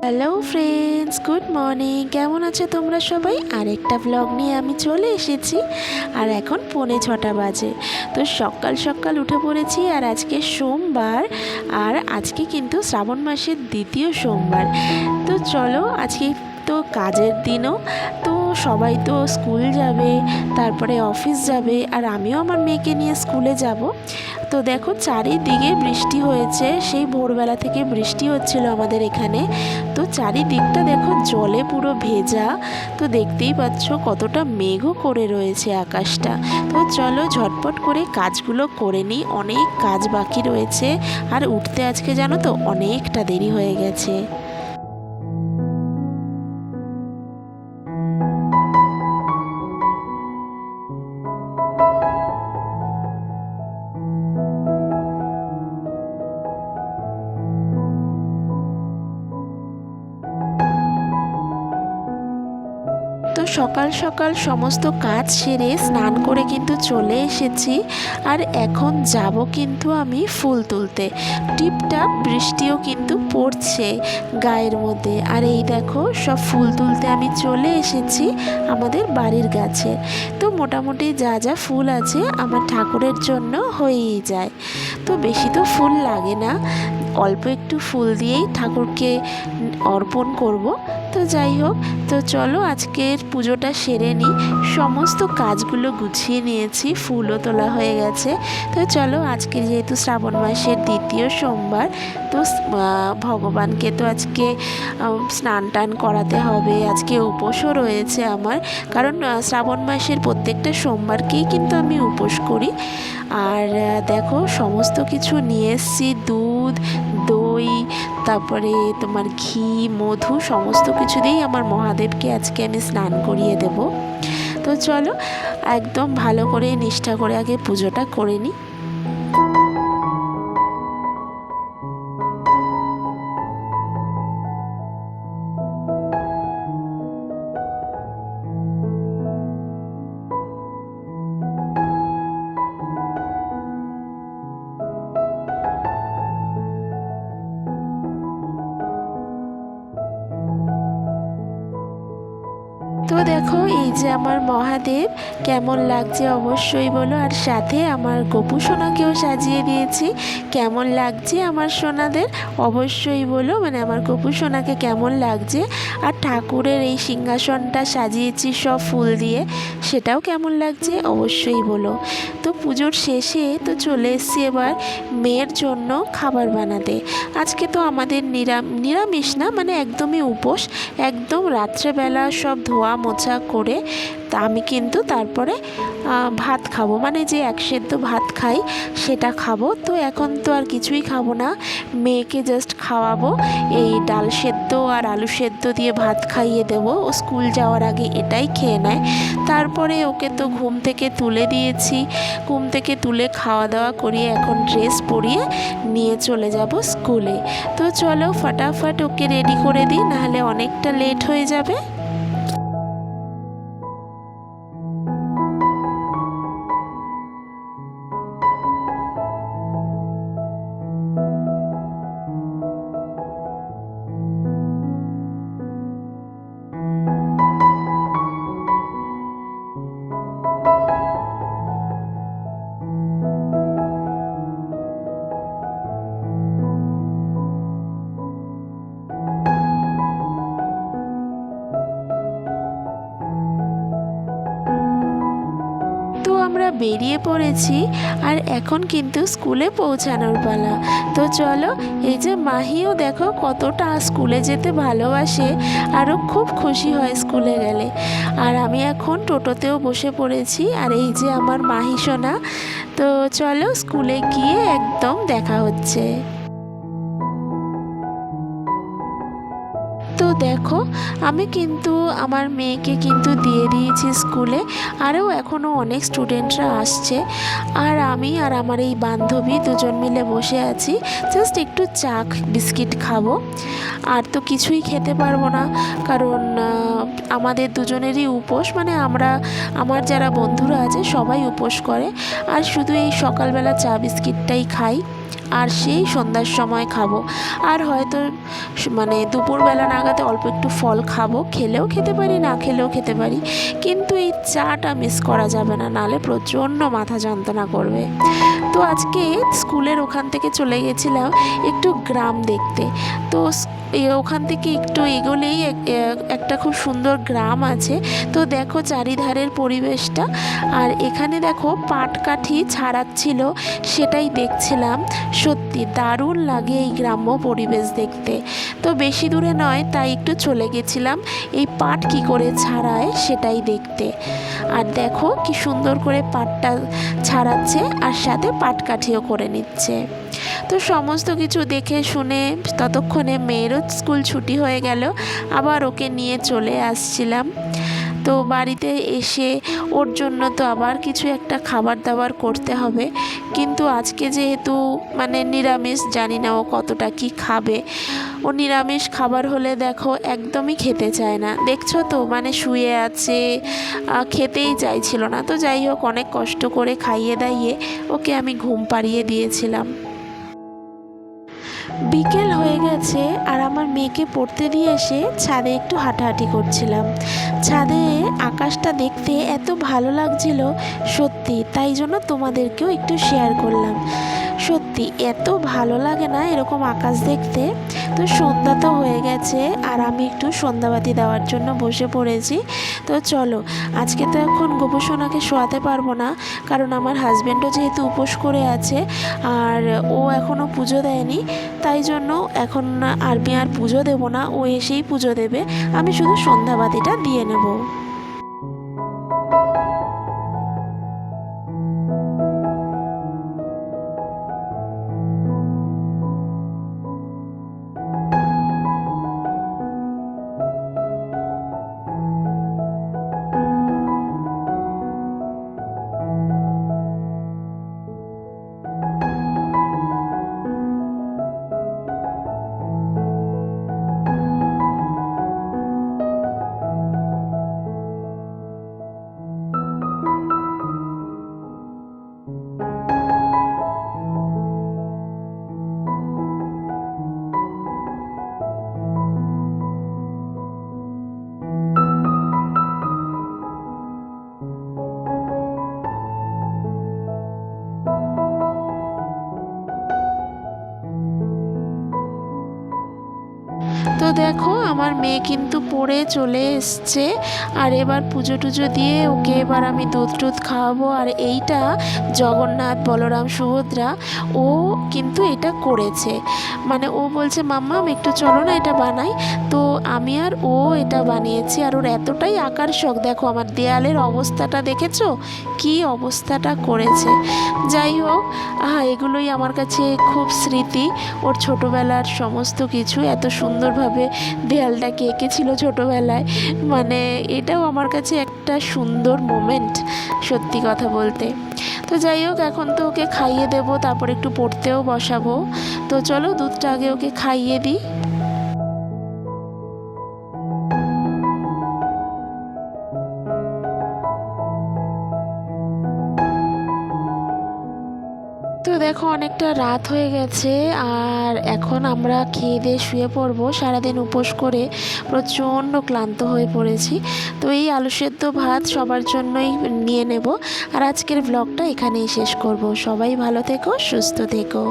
Hello friends, good morning. কেমন আছো তোমরা সবাই? আরেকটা ব্লগ নিয়ে আমি চলে এসেছি। আর এখন 6:45 বাজে। তো সকাল সকাল উঠে পড়েছি। আর আজকে সোমবার, আর আজকে কিন্তু শ্রাবণ মাসের দ্বিতীয় সোমবার। তো চলো, আজকে তো কাজের দিনও, তো সবাই তো স্কুল যাবে, তারপরে অফিস যাবে, আর আমিও আমার মেয়েকে নিয়ে স্কুলে যাব। তো দেখো, চারিদিকে বৃষ্টি হয়েছে, সেই ভোরবেলা থেকে বৃষ্টি হচ্ছিল আমাদের এখানে। তো চারিদিকটা দেখো জলে পুরো ভেজা। তো দেখতেই পাচ্ছ কতটা মেঘও করে রয়েছে আকাশটা। তো চলো ঝটপট করে কাজগুলো করে নিই, অনেক কাজ বাকি রয়েছে। আর উঠতে আজকে জানো তো অনেকটা দেরি হয়ে গেছে। তো সকাল সকাল সমস্ত কাজ সেরে স্নান করে কিন্তু চলে এসেছি। আর এখন যাব কিন্তু আমি ফুল তুলতে। টিপটাপ বৃষ্টিও কিন্তু পড়ছে গায়ের মধ্যে। আর এই দেখো, সব ফুল তুলতে আমি চলে এসেছি আমাদের বাড়ির গাছে। তো মোটামুটি যা যা ফুল আছে আমার ঠাকুরের জন্য হয়েই যায়। তো বেশি তো ফুল লাগে না, অল্প একটু ফুল দিয়েই ঠাকুরকে অর্পণ করব। তো যাই হোক, তো চলো আজকের পুজোটা সেরে নিই। সমস্ত কাজগুলো গুছিয়ে নিয়েছি, ফুলও তোলা হয়ে গেছে। তো চলো, আজকে যেহেতু শ্রাবণ মাসের দ্বিতীয় সোমবার, তো ভগবানকে তো আজকে স্নান টান করাতে হবে। আজকে উপোসও রয়েছে আমার, কারণ শ্রাবণ মাসের প্রত্যেকটা সোমবারকেই কিন্তু আমি উপোস করি। আর দেখো, সমস্ত কিছু নিয়ে এসেছি, দুধ, দই, তারপরে তোমার ঘি, মধু, সমস্ত কিছু দিয়েই আমার মহাদেবকে আজকে আমি স্নান করিয়ে দেব। তো চলো, একদম ভালো করে নিষ্ঠা করে আগে পুজোটা করে নিই। তো দেখো, এই যে আমার মহাদেব, কেমন লাগছে অবশ্যই বলো। আর সাথে আমার গোপু সোনাকেও সাজিয়ে দিয়েছি। কেমন লাগছে আমার সোনাদের অবশ্যই বলো, মানে আমার গোপু সোনাকে কেমন লাগছে। আর ঠাকুরের এই সিংহাসনটা সাজিয়েছি সব ফুল দিয়ে, সেটাও কেমন লাগছে অবশ্যই বলো। তো পুজোর শেষে তো চলে এসেছি এবার মেয়ের জন্য খাবার বানাতে। আজকে তো আমাদের নিরামিষ না, মানে একদমই উপোস। একদম রাত্রেবেলা সব ধোয়া মোছা করে তা আমি কিন্তু তারপরে ভাত খাবো, মানে যে এক সেদ্ধ ভাত খাই সেটা খাবো। তো এখন তো আর কিছুই খাবো না, মেয়েকে জাস্ট খাওয়াবো। এই ডাল সেদ্ধ আর আলু সেদ্ধ দিয়ে ভাত খাইয়ে দেবো, ও স্কুল যাওয়ার আগে এটাই খেয়ে নেয়। তারপরে ওকে তো ঘুম থেকে তুলে দিয়েছি, ঘুম থেকে তুলে খাওয়া দাওয়া করিয়ে এখন ড্রেস পরিয়ে নিয়ে চলে যাব স্কুলে। তো চলো ফটাফট ওকে রেডি করে দিই, নাহলে অনেকটা লেট হয়ে যাবে। তো আমরা বেরিয়ে পড়েছি, আর এখন কিন্তু স্কুলে পৌঁছানোর পালা। তো চলো, এই যে মাহিও দেখো কতটা স্কুলে যেতে ভালোবাসে, আরও খুব খুশি হয় স্কুলে গেলে। আর আমি এখন টোটোতেও বসে পড়েছি, আর এই যে আমার মাহি সোনা। তো চলো, স্কুলে গিয়ে একদম দেখা হচ্ছে। তো দেখো, আমি কিন্তু আমার মেয়েকে কিন্তু দিয়ে দিয়েছি স্কুলে। আরও এখনও অনেক স্টুডেন্টরা আসছে। আর আমি আর আমার এই বান্ধবী দুজন মিলে বসে আছি, জাস্ট একটু চা বিস্কিট খাবো। আর তো কিছুই খেতে পারবো না, কারণ আমাদের দুজনেরই উপোস, মানে আমার যারা বন্ধুরা আছে সবাই উপোস করে। আর শুধু এই সকালবেলা চা বিস্কিটটাই খাই। আর সেই সন্ধ্যার সময় খাবো। আর হয়তো মানে দুপুরবেলা নাগাদে অল্প একটু ফল খাবো, খেলেও খেতে পারি, না খেলেও খেতে পারি, কিন্তু এই চাটা মিস করা যাবে না, নাহলে প্রচণ্ড মাথা যন্ত্রণা করবে। তো আজকে স্কুলের ওখান থেকে চলে গেছিলাম একটু গ্রাম দেখতে। তো ওখান থেকে একটু এগোলেই একটা খুব সুন্দর গ্রাম আছে। তো দেখো চারিধারের পরিবেশটা, আর এখানে দেখো পাটকাঠি ছাড়াচ্ছিল, সেটাই দেখছিলাম। সত্যি দারুণ লাগে এই গ্রাম্য পরিবেশ দেখতে। তো বেশি দূরে নয়, তাই একটু চলে গেছিলাম এই পাট কি করে ছাড়ায় সেটাই দেখতে। আর দেখো কি সুন্দর করে পাটটা ছাড়াচ্ছে, আর সাথে পাটকাঠিও করে নিচ্ছে। তো সমস্ত কিছু দেখে শুনে ততক্ষণে মেয়েরও স্কুল ছুটি হয়ে গেল, আবার ওকে নিয়ে চলে আসছিলাম। তো বাড়িতে এসে ওর জন্য তো আবার কিছু একটা খাবার দাবার করতে হবে, কিন্তু আজকে যেহেতু মানে নিরামিষ, জানি না ও কতটা কি খাবে। ও নিরামিষ খাবার হলে দেখো একদমই খেতে চায় না, দেখছো তো, মানে শুয়ে আছে, খেতেই চাইছিল না। তো যাই হোক, অনেক কষ্ট করে খাইয়ে দাইয়ে ওকে আমি ঘুম পাড়িয়ে দিয়েছিলাম। বিকেল হয়ে গেছে, আর আমার মেয়েকে পড়তে দিয়ে এসে ছাদে একটু হাঁটাহাঁটি করছিলাম। ছাদে আকাশটা দেখতে এত ভালো লাগছিল সত্যি, তাই জন্য তোমাদেরকেও একটু শেয়ার করলাম। সত্যি এত ভালো লাগে না এরকম আকাশ দেখতে। তো সন্ধ্যা তো হয়ে গেছে, আর আমি একটু সন্ধ্যাবাতি দেওয়ার জন্য বসে পড়েছি। তো চলো, আজকে তো এখন গোপসোনাকে শোয়াতে পারবো না, কারণ আমার হাজব্যান্ডও যেহেতু উপোস করে আছে, আর ও এখনও পুজো দেয়নি, তাই জন্য এখন আমি আর পুজো দেবো না, ও এসেই পুজো দেবে, আমি শুধু সন্ধ্যাবাতিটা দিয়ে নেব। তো দেখো আমার মেয়ে কিন্তু পড়ে চলে এসছে, আর এবার পুজো টুজো দিয়ে ওকে এবার আমি দুধ টুধ খাওয়াবো। আর এইটা জগন্নাথ, বলরাম, সুভদ্রা, ও কিন্তু এটা করেছে, মানে ও বলছে মাম্মা একটু চলো না এটা বানাই। তো আমি আর ও এটা বানিয়েছি, আর ওর এতটাই আঁকার শখ, দেখো আমার দেয়ালের অবস্থাটা দেখেছো কি অবস্থাটা করেছে। যাই হোক, এগুলোই আমার কাছে খুব স্মৃতি, ওর ছোটোবেলার সমস্ত কিছু এত সুন্দরভাবে দেয়ালটাকে এঁকেছিল ছোটোবেলায়, মানে এটাও আমার কাছে একটা সুন্দর মোমেন্ট সত্যি কথা বলতে। তো যাই হোক, এখন তো ওকে খাইয়ে দেবো, তারপর একটু পড়তেও বসাবো। তো চলো দুধটা আগে ওকে খাইয়ে দিই। তো দেখো অনেকটা রাত হয়ে গেছে, আর এখন আমরা খেয়ে দিয়ে শুয়ে পড়বো। সারাদিন উপোস করে প্রচণ্ড ক্লান্ত হয়ে পড়েছি। তো এই আলু সেদ্ধ ভাত সবার জন্যই নিয়ে নেব, আর আজকের ব্লগটা এখানেই শেষ করব। সবাই ভালো থেকো, সুস্থ থেকো।